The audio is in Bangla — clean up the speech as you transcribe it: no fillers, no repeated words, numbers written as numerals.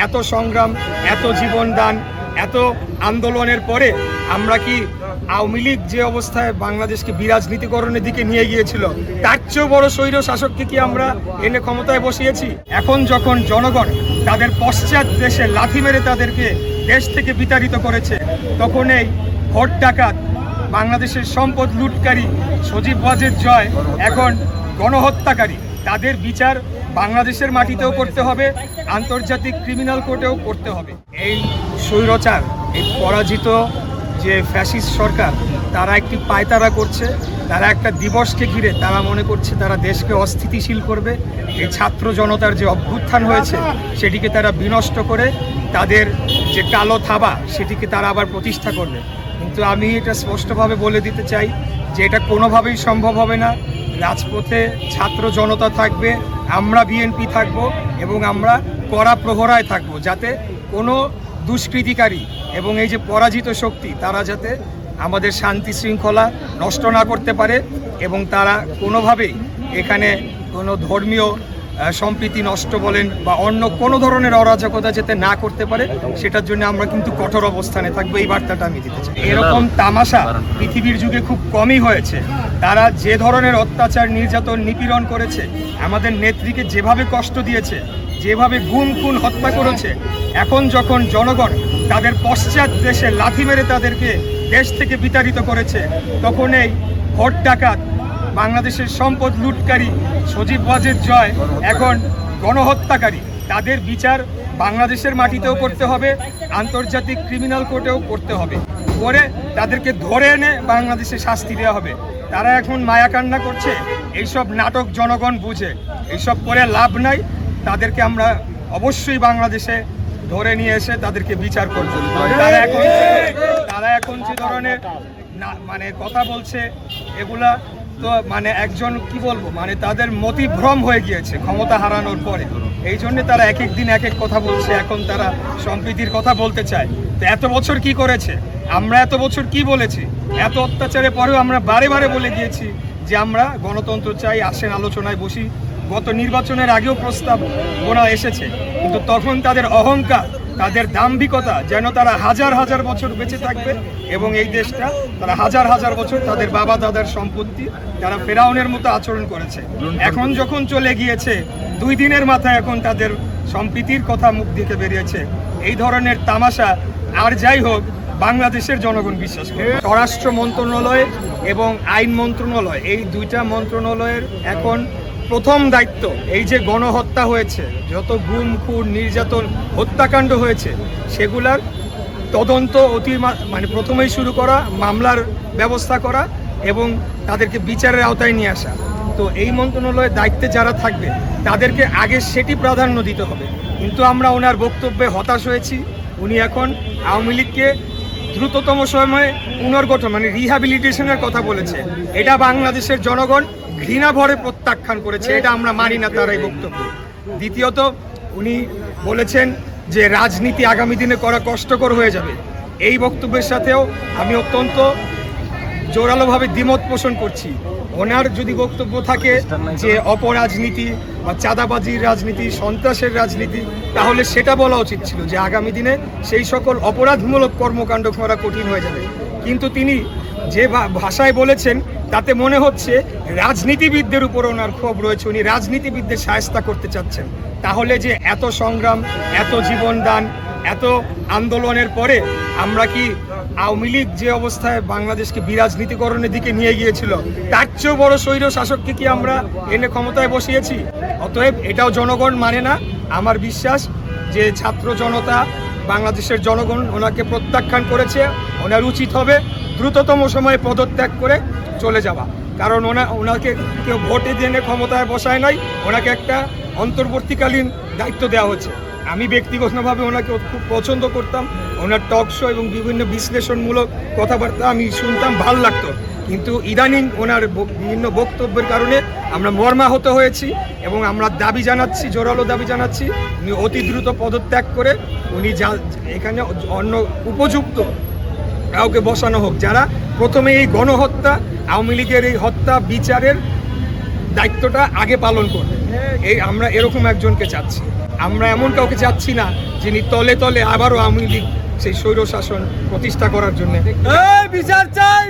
এত সংগ্রাম, এত জীবনদান, এত আন্দোলনের পরে আমরা কি আওয়ামী লীগ যে অবস্থায় বাংলাদেশকে বিরাজনীতিকরণের দিকে নিয়ে গিয়েছিল তার চেয়েও বড় স্বৈর শাসককে কি আমরা এনে ক্ষমতায় বসিয়েছি? এখন যখন জনগণ তাদের পশ্চাৎ দেশে লাথি মেরে তাদেরকে দেশ থেকে বিতাড়িত করেছে, তখন এই ভোট ডাকাত, বাংলাদেশের সম্পদ লুটকারী সজীব ওয়াজেদ জয় এখন গণহত্যাকারী, তাদের বিচার বাংলাদেশের মাটিতেও করতে হবে, আন্তর্জাতিক ক্রিমিনাল কোর্টেও করতে হবে। এই স্বৈরচার, এই পরাজিত যে ফ্যাসিস্ট সরকার, তারা একটি পায়তারা করছে। তারা একটা দিবসকে ঘিরে তারা মনে করছে তারা দেশকে অস্থিতিশীল করবে। এই ছাত্র জনতার যে অভ্যুত্থান হয়েছে সেটিকে তারা বিনষ্ট করে তাদের যে কালো থাবা সেটিকে তারা আবার প্রতিষ্ঠা করবে। কিন্তু আমি এটা স্পষ্টভাবে বলে দিতে চাই যে এটা কোনোভাবেই সম্ভব হবে না। রাজপথে ছাত্র জনতা থাকবে, আমরা বিএনপি থাকব এবং আমরা কড়া প্রহরায় থাকব, যাতে কোনো দুষ্কৃতিকারী এবং এই যে পরাজিত শক্তি তারা যাতে আমাদের শান্তি শৃঙ্খলা নষ্ট না করতে পারে এবং তারা কোনোভাবেই এখানে কোনো ধর্মীয় সম্প্রীতি নষ্ট বলেন বা অন্য কোনো ধরনের অরাজকতা যাতে না করতে পারে, সেটার জন্য আমরা কিন্তু কঠোর অবস্থানে থাকবো। এই বার্তাটা আমি দিতে চাই। এরকম তামাশা পৃথিবীর যুগে খুব কমই হয়েছে। তারা যে ধরনের অত্যাচার, নির্যাতন, নিপীড়ন করেছে, আমাদের নেত্রীকে যেভাবে কষ্ট দিয়েছে, যেভাবে গুম খুন হত্যা করেছে, এখন যখন জনগণ তাদের পশ্চাৎ দেশে লাথি মেরে তাদেরকে দেশ থেকে বিতাড়িত করেছে, তখন এই ভোট ডাকাত, বাংলাদেশের সম্পদ লুটকারী সজীব ওয়াজেদ জয় এখন গণহত্যাকারী, তাদের বিচার বাংলাদেশের মাটিতেও করতে হবে, আন্তর্জাতিক ক্রিমিনাল কোর্টেও করতে হবে। করে তাদেরকে ধরে এনে বাংলাদেশে শাস্তি দেওয়া হবে। তারা এখন মায়াকান্না করছে, এইসব নাটক জনগণ বুঝে, এইসব করে লাভ নাই। তাদেরকে আমরা অবশ্যই বাংলাদেশে ধরে নিয়ে এসে তাদেরকে বিচার করব। তারা এখন যে ধরনের মানে কথা বলছে, এগুলা তো মানে একজন কি বলবো, মানে তাদের মতিভ্রম হয়ে গিয়েছে ক্ষমতা হারানোর পরে। এই জন্য তারা এক এক দিন এক এক কথা বলছে। এখন তারা সম্প্রীতির কথা বলতে চায়। তো এত বছর কি করেছে? আমরা এত বছর কি বলেছি? এত অত্যাচারের পরেও আমরা বারে বারে বলে গিয়েছি যে আমরা গণতন্ত্র চাই, আসেন আলোচনায় বসি। গত নির্বাচনের আগেও প্রস্তাবনা এসেছে, কিন্তু তখন তাদের অহংকার, তাদের দাম্ভিকতা, যেন তারা হাজার হাজার বছর বেঁচে থাকবে এবং এই দেশটা তারা হাজার হাজার বছর তাদের বাবা দাদার সম্পত্তি তারা ফেরাউনের মতো আচরণ করেছে। এখন যখন চলে গিয়েছে, 2 দিনের মাথায় এখন তাদের সম্প্রীতির কথা মুখ থেকে বেরিয়েছে। এই ধরনের তামাশা আর যাই হোক, বাংলাদেশের জনগণ বিশ্বাস করে। স্বরাষ্ট্র মন্ত্রণালয় এবং আইন মন্ত্রণালয়, এই 2টা মন্ত্রণালয়ের এখন প্রথম দায়িত্ব এই যে গণহত্যা হয়েছে, যত গুম খুন নির্যাতন হত্যাকাণ্ড হয়েছে, সেগুলার তদন্ত মানে প্রথমেই শুরু করা, মামলার ব্যবস্থা করা এবং তাদেরকে বিচারের আওতায় নিয়ে আসা। তো এই মন্ত্রণালয়ের দায়িত্বে যারা থাকবে তাদেরকে আগে সেটি প্রাধান্য দিতে হবে। কিন্তু আমরা ওনার বক্তব্যে হতাশ হয়েছি। উনি এখন আওয়ামী লীগকে দ্রুততম সময়ে পুনর্গঠন মানে রিহ্যাবিলিটেশনের কথা বলেছে। এটা বাংলাদেশের জনগণ ঘৃণা ভরে প্রত্যাখ্যান করেছে। এটা আমরা মানি না তার এই বক্তব্য। দ্বিতীয়ত, উনি বলেছেন যে রাজনীতি আগামী দিনে করা কষ্টকর হয়ে যাবে। এই বক্তব্যের সাথেও আমি অত্যন্ত জোরালোভাবে দ্বিমত পোষণ করছি। ওনার যদি বক্তব্য থাকে যে অপরাজনীতি বা চাঁদাবাজির রাজনীতি, সন্ত্রাসের রাজনীতি, তাহলে সেটা বলা উচিত ছিল যে আগামী দিনে সেই সকল অপরাধমূলক কর্মকাণ্ড করা কঠিন হয়ে যাবে। কিন্তু তিনি যে ভাষায় বলেছেন তাতে মনে হচ্ছে রাজনীতিবিদদের উপর ওনার ক্ষোভ রয়েছে, উনি রাজনীতিবিদদের শায়েস্তা করতে চাচ্ছেন। তাহলে যে এত সংগ্রাম, এত জীবনদান, এত আন্দোলনের পরে আমরা কি আওয়ামী লীগ যে অবস্থায় বাংলাদেশকে বিরাজনীতিকরণের দিকে নিয়ে গিয়েছিল তার চেয়েও বড় স্বৈর শাসককে কি আমরা এনে ক্ষমতায় বসিয়েছি? অতএব এটাও জনগণ মানে না। আমার বিশ্বাস যে ছাত্র জনতা, বাংলাদেশের জনগণ ওনাকে প্রত্যাখ্যান করেছে। ওনার উচিত হবে দ্রুততম সময়ে পদত্যাগ করে চলে যাওয়া। কারণ ওনাকে কেউ ভোটে দিয়ে ক্ষমতায় বসায় নাই, ওনাকে একটা অন্তর্বর্তীকালীন দায়িত্ব দেওয়া হচ্ছে। আমি ব্যক্তিগতভাবে ওনাকে খুব পছন্দ করতাম। ওনার টক শো এবং বিভিন্ন বিশ্লেষণমূলক কথাবার্তা আমি শুনতাম, ভাল লাগতো। কিন্তু ইদানিং ওনার বিভিন্ন বক্তব্যের কারণে আমরা মর্মাহত হয়েছি এবং আমরা দাবি জানাচ্ছি, জোরালো দাবি জানাচ্ছি, উনি অতি দ্রুত পদত্যাগ করে উনি এখানে অন্য উপযুক্ত কাউকে বসানো হোক, যারা প্রথমে এই গণহত্যা, আওয়ামী লীগের এই হত্যা বিচারের দায়িত্বটা আগে পালন করবে। আমরা এরকম একজনকে চাচ্ছি। আমরা এমন কাউকে চাচ্ছি না যিনি তলে তলে আবারও আওয়ামী লীগ সেই স্বৈর শাসন প্রতিষ্ঠা করার জন্য বিচার চাই